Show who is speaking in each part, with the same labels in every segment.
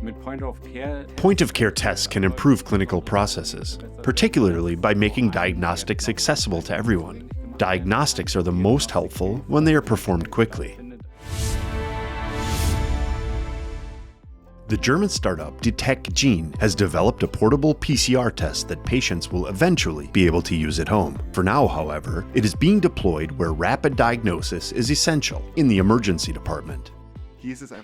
Speaker 1: Point-of-care tests can improve clinical processes, particularly by making diagnostics accessible to everyone. Diagnostics are the most helpful when they are performed quickly. The German startup Detechgene has developed a portable PCR test that patients will eventually be able to use at home. For now, however, it is being deployed where rapid diagnosis is essential, in the emergency department.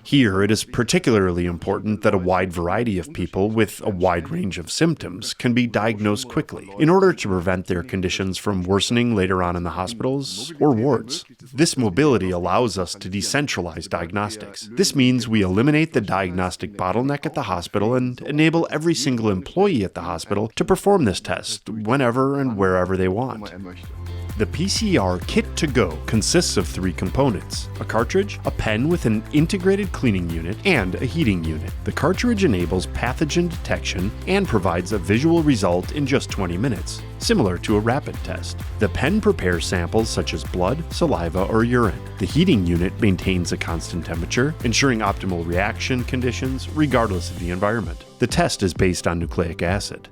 Speaker 1: Here, it is particularly important that a wide variety of people with a wide range of symptoms can be diagnosed quickly in order to prevent their conditions from worsening later on in the hospitals or wards. This mobility allows us to decentralize diagnostics. This means we eliminate the diagnostic bottleneck at the hospital and enable every single employee at the hospital to perform this test whenever and wherever they want. The PCR Kit To Go consists of 3 components: a cartridge, a pen with an integrated cleaning unit, and a heating unit. The cartridge enables pathogen detection and provides a visual result in just 20 minutes, similar to a rapid test. The pen prepares samples such as blood, saliva, or urine. The heating unit maintains a constant temperature, ensuring optimal reaction conditions regardless of the environment. The test is based on nucleic acid.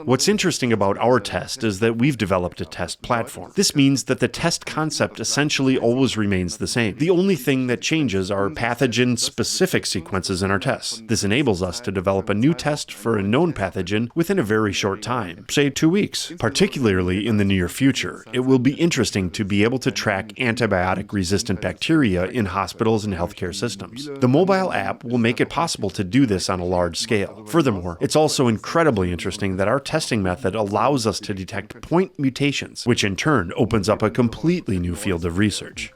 Speaker 1: What's interesting about our test is that we've developed a test platform. This means that the test concept essentially always remains the same. The only thing that changes are pathogen-specific sequences in our tests. This enables us to develop a new test for a known pathogen within a very short time, say 2 weeks. Particularly in the near future, it will be interesting to be able to track antibiotic-resistant bacteria in hospitals and healthcare systems. The mobile app will make it possible to do this on a large scale. Furthermore, it's also incredibly interesting that our testing method allows us to detect point mutations, which in turn opens up a completely new field of research.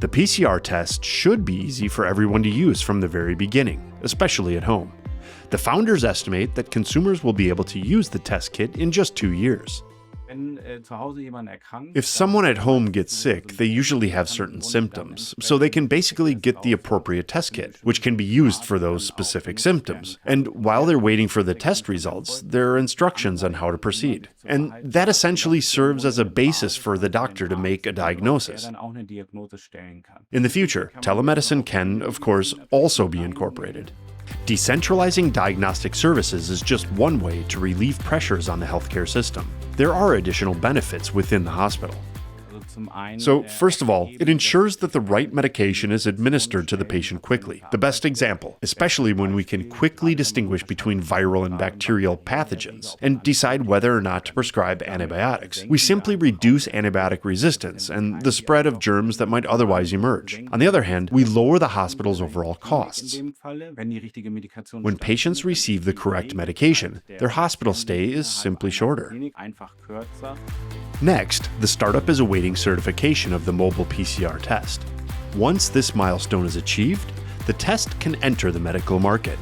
Speaker 1: The PCR test should be easy for everyone to use from the very beginning, especially at home. The founders estimate that consumers will be able to use the test kit in just 2 years. If someone at home gets sick, they usually have certain symptoms, so they can basically get the appropriate test kit, which can be used for those specific symptoms. And while they're waiting for the test results, there are instructions on how to proceed. And that essentially serves as a basis for the doctor to make a diagnosis. In the future, telemedicine can, of course, also be incorporated. Decentralizing diagnostic services is just one way to relieve pressures on the healthcare system. There are additional benefits within the hospital. So, first of all, it ensures that the right medication is administered to the patient quickly. The best example, especially when we can quickly distinguish between viral and bacterial pathogens and decide whether or not to prescribe antibiotics. We simply reduce antibiotic resistance and the spread of germs that might otherwise emerge. On the other hand, we lower the hospital's overall costs. When patients receive the correct medication, their hospital stay is simply shorter. Next, the startup is awaiting certification of the mobile PCR test. Once this milestone is achieved, the test can enter the medical market.